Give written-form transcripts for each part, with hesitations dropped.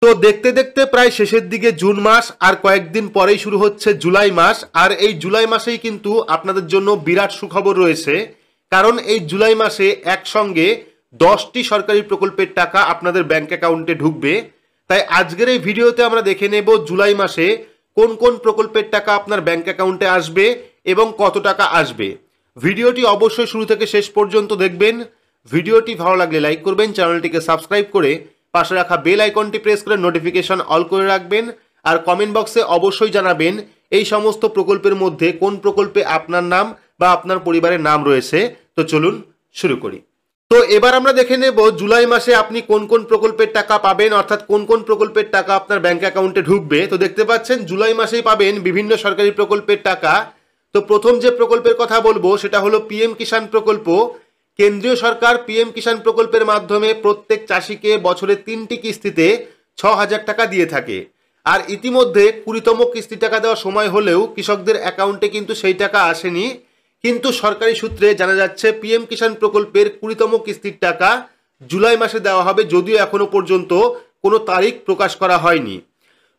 তো দেখতে দেখতে প্রায় শেষের দিকে জুন মাস, আর কয়েকদিন পরেই শুরু হচ্ছে জুলাই মাস। আর এই জুলাই মাসেই কিন্তু আপনাদের জন্য বিরাট সুখবর রয়েছে, কারণ এই জুলাই মাসে একসঙ্গে 10টি সরকারি প্রকল্পের টাকা আপনাদের ব্যাংক অ্যাকাউন্টে ঢুকবে। তাই আজকের এই ভিডিওতে আমরা দেখে নেব জুলাই মাসে কোন কোন প্রকল্পের টাকা আপনার ব্যাংক অ্যাকাউন্টে আসবে এবং কত টাকা আসবে। ভিডিওটি অবশ্যই শুরু থেকে শেষ পর্যন্ত দেখবেন। ভিডিওটি ভালো লাগলে লাইক করবেন, চ্যানেলটিকে সাবস্ক্রাইব করে পাশে রাখা বেল আইকনটি প্রেস করে নোটিফিকেশন অল করে রাখবেন। আর কমেন্ট বক্সে অবশ্যই জানাবেন এই সমস্ত প্রকল্পের মধ্যে কোন প্রকল্পে আপনার নাম বা আপনার পরিবারের নাম রয়েছে। তো চলুন শুরু করি। তো এবার আমরা দেখে নেব জুলাই মাসে আপনি কোন কোন প্রকল্পের টাকা পাবেন, অর্থাৎ কোন কোন প্রকল্পের টাকা আপনার ব্যাংক অ্যাকাউন্টে ঢুকবে। তো দেখতে পাচ্ছেন জুলাই মাসেই পাবেন বিভিন্ন সরকারি প্রকল্পের টাকা। তো প্রথম যে প্রকল্পের কথা বলবো সেটা হলো পিএম কিষাণ প্রকল্প। কেন্দ্রীয় সরকার পিএম কিষাণ প্রকল্পের মাধ্যমে প্রত্যেক চাষিকে বছরে 3টি কিস্তিতে 6,000 টাকা দিয়ে থাকে। আর ইতিমধ্যে 20তম কিস্তি টাকা দেওয়ার সময় হলেও কৃষকদের অ্যাকাউন্টে কিন্তু সেই টাকা আসেনি। কিন্তু সরকারি সূত্রে জানা যাচ্ছে পিএম কিষাণ প্রকল্পের 20তম কিস্তির টাকা জুলাই মাসে দেওয়া হবে, যদিও এখনো পর্যন্ত কোনো তারিখ প্রকাশ করা হয়নি।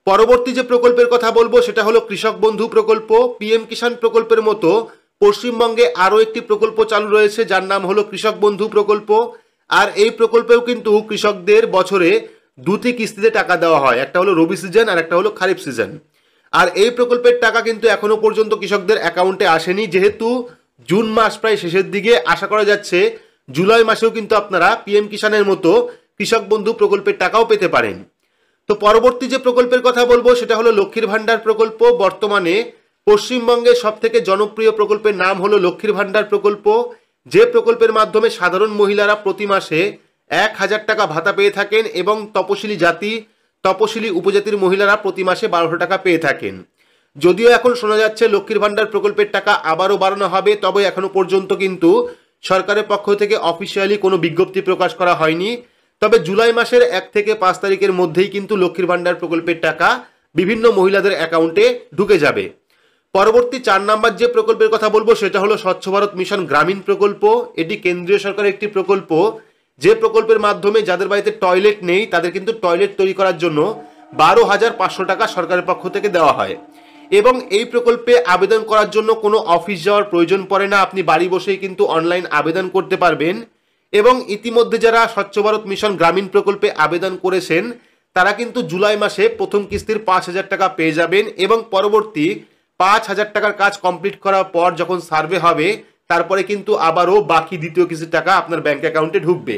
পরবর্তী যে প্রকল্পের কথা বলবো সেটা হলো কৃষক বন্ধু প্রকল্প। পিএম কিষাণ প্রকল্পের মতো পশ্চিমবঙ্গে আরও একটি প্রকল্প চালু রয়েছে যার নাম হলো কৃষক বন্ধু প্রকল্প। আর এই প্রকল্পেও কিন্তু কৃষকদের বছরে 2টি কিস্তিতে টাকা দেওয়া হয়, একটা হলো রবি সিজন আর একটা হলো খারিফ সিজন। আর এই প্রকল্পের টাকা কিন্তু এখনো পর্যন্ত কৃষকদের অ্যাকাউন্টে আসেনি। যেহেতু জুন মাস প্রায় শেষের দিকে, আশা করা যাচ্ছে জুলাই মাসেও কিন্তু আপনারা পিএম কিষাণের মতো কৃষক বন্ধু প্রকল্পের টাকাও পেতে পারেন। তো পরবর্তী যে প্রকল্পের কথা বলবো সেটা হলো লক্ষ্মীর ভাণ্ডার প্রকল্প। বর্তমানে পশ্চিমবঙ্গের সবথেকে জনপ্রিয় প্রকল্পের নাম হলো লক্ষ্মীর ভাণ্ডার প্রকল্প, যে প্রকল্পের মাধ্যমে সাধারণ মহিলারা প্রতি মাসে 1,000 টাকা ভাতা পেয়ে থাকেন এবং তপশিলি জাতি তপশিলি উপজাতির মহিলারা প্রতি মাসে 1200 টাকা পেয়ে থাকেন। যদিও এখন শোনা যাচ্ছে লক্ষ্মীর ভাণ্ডার প্রকল্পের টাকা আবারও বাড়ানো হবে, তবে এখনো পর্যন্ত কিন্তু সরকারের পক্ষ থেকে অফিসিয়ালি কোনো বিজ্ঞপ্তি প্রকাশ করা হয়নি। তবে জুলাই মাসের 1 থেকে 5 তারিখের মধ্যেই কিন্তু লক্ষ্মীর ভাণ্ডার প্রকল্পের টাকা বিভিন্ন মহিলাদের অ্যাকাউন্টে ঢুকে যাবে। পরবর্তী 4 নাম্বার যে প্রকল্পের কথা বলবো সেটা হলো স্বচ্ছ ভারত মিশন গ্রামীণ প্রকল্প। এটি কেন্দ্রীয় সরকারের একটি প্রকল্প, যে প্রকল্পের মাধ্যমে যাদের বাড়িতে টয়লেট নেই তাদের কিন্তু টয়লেট তৈরি করার জন্য 12,500 টাকা সরকারের পক্ষ থেকে দেওয়া হয়। এবং এই প্রকল্পে আবেদন করার জন্য কোনো অফিস যাওয়ার প্রয়োজন পড়ে না, আপনি বাড়ি বসেই কিন্তু অনলাইন আবেদন করতে পারবেন। এবং ইতিমধ্যে যারা স্বচ্ছ ভারত মিশন গ্রামীণ প্রকল্পে আবেদন করেছেন তারা কিন্তু জুলাই মাসে প্রথম কিস্তির 5,000 টাকা পেয়ে যাবেন এবং পরবর্তী 5,000 টাকার কাজ কমপ্লিট করার পর যখন সার্ভে হবে তারপরে কিন্তু আবারও বাকি দ্বিতীয় কিস্তির টাকা আপনার ব্যাংক অ্যাকাউন্টে ঢুকবে।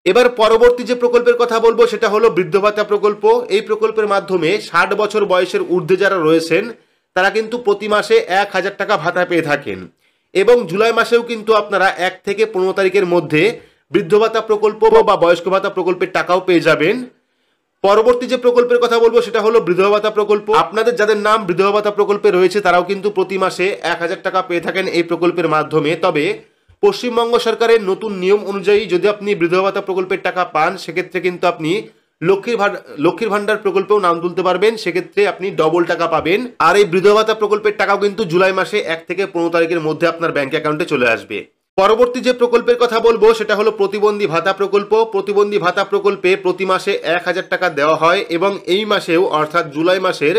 এবার পরবর্তী যে প্রকল্পের কথা বলবো সেটা হলো বৃদ্ধ ভাতা প্রকল্প। এই প্রকল্পের মাধ্যমে 60 বছর বয়সের ঊর্ধ্বে যারা রয়েছেন তারা কিন্তু প্রতি মাসে 1,000 টাকা ভাতা পেয়ে থাকেন এবং জুলাই মাসেও কিন্তু আপনারা 1 থেকে 15 তারিখের মধ্যে বৃদ্ধ ভাতা প্রকল্প বা বয়স্ক ভাতা প্রকল্পের টাকাও পেয়ে যাবেন। পরবর্তী যে প্রকল্পের কথা বলবো সেটা হলো বিধবা ভাতা প্রকল্প। আপনাদের যাদের নাম বিধবা ভাতা প্রকল্পে রয়েছে তারাও কিন্তু প্রতি মাসে 1,000 টাকা পেয়ে থাকেন এই প্রকল্পের মাধ্যমে। তবে পশ্চিমবঙ্গ সরকারের নতুন নিয়ম অনুযায়ী যদি আপনি বিধবা ভাতা প্রকল্পের টাকা পান সেক্ষেত্রে কিন্তু আপনি লক্ষ্মীর ভাণ্ডার প্রকল্পেও নাম তুলতে পারবেন, সেক্ষেত্রে আপনি ডবল টাকা পাবেন। আর এই বিধবা ভাতা প্রকল্পের টাকাও কিন্তু জুলাই মাসে 1 থেকে 15 তারিখের মধ্যে আপনার ব্যাংক অ্যাকাউন্টে চলে আসবে। পরবর্তী যে প্রকল্পের কথা বলবো সেটা হলো প্রতিবন্ধী ভাতা প্রকল্প। প্রতিবন্ধী ভাতা প্রকল্পে প্রতি মাসে 1,000 টাকা দেওয়া হয় এবং এই মাসেও অর্থাৎ জুলাই মাসের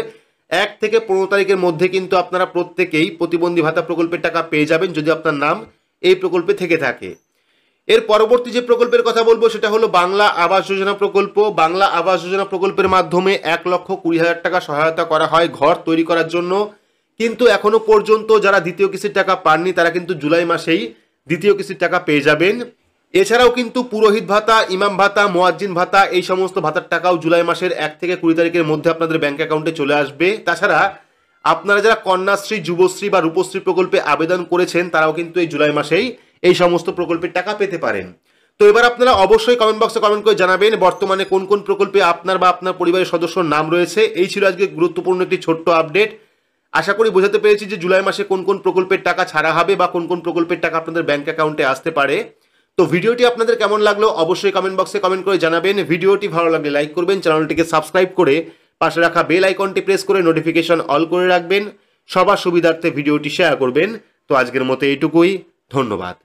1 থেকে 15 তারিখের মধ্যে কিন্তু আপনারা প্রত্যেকেই প্রতিবন্ধী ভাতা প্রকল্পের টাকা পেয়ে যাবেন যদি আপনার নাম এই প্রকল্পে থেকে থাকে। এর পরবর্তী যে প্রকল্পের কথা বলবো সেটা হলো বাংলা আবাস যোজনা প্রকল্প। বাংলা আবাস যোজনা প্রকল্পের মাধ্যমে 1,20,000 টাকা সহায়তা করা হয় ঘর তৈরি করার জন্য, কিন্তু এখনো পর্যন্ত যারা দ্বিতীয় কিস্তির টাকা পাননি তারা কিন্তু জুলাই মাসেই দ্বিতীয় কিস্তির টাকা পেয়ে যাবেন। এছাড়াও কিন্তু পুরোহিত ভাতা, ইমাম ভাতা, মুয়াজ্জিন ভাতা এই সমস্ত ভাতার টাকাও জুলাই মাসের 1 থেকে 20 তারিখের মধ্যে আপনাদের ব্যাংক অ্যাকাউন্টে চলে আসবে। তাছাড়া আপনারা যারা কন্যাশ্রী, যুবশ্রী বা রূপশ্রী প্রকল্পে আবেদন করেছেন তারাও কিন্তু এই জুলাই মাসেই এই সমস্ত প্রকল্পের টাকা পেতে পারেন। তো এবার আপনারা অবশ্যই কমেন্ট বক্সে কমেন্ট করে জানাবেন বর্তমানে কোন কোন প্রকল্পে আপনার বা আপনার পরিবারের সদস্যর নাম রয়েছে। এই ছিল আজকে গুরুত্বপূর্ণ একটি ছোট্ট আপডেট। আশা করি বোঝাতে পেরেছি যে জুলাই মাসে কোন কোন প্রকল্পের টাকা ছাড়া হবে বা কোন কোন প্রকল্পের টাকা আপনাদের ব্যাংক অ্যাকাউন্টে আসতে পারে। তো ভিডিওটি আপনাদের কেমন লাগলো অবশ্যই কমেন্ট বক্সে কমেন্ট করে জানাবেন। ভিডিওটি ভালো লাগলে লাইক করবেন, চ্যানেলটিকে সাবস্ক্রাইব করে পাশে রাখা বেল আইকনটি প্রেস করে নোটিফিকেশন অল করে রাখবেন। সবার সুবিধার্থে ভিডিওটি শেয়ার করবেন। তো আজকের মতো এইটুকুই, ধন্যবাদ।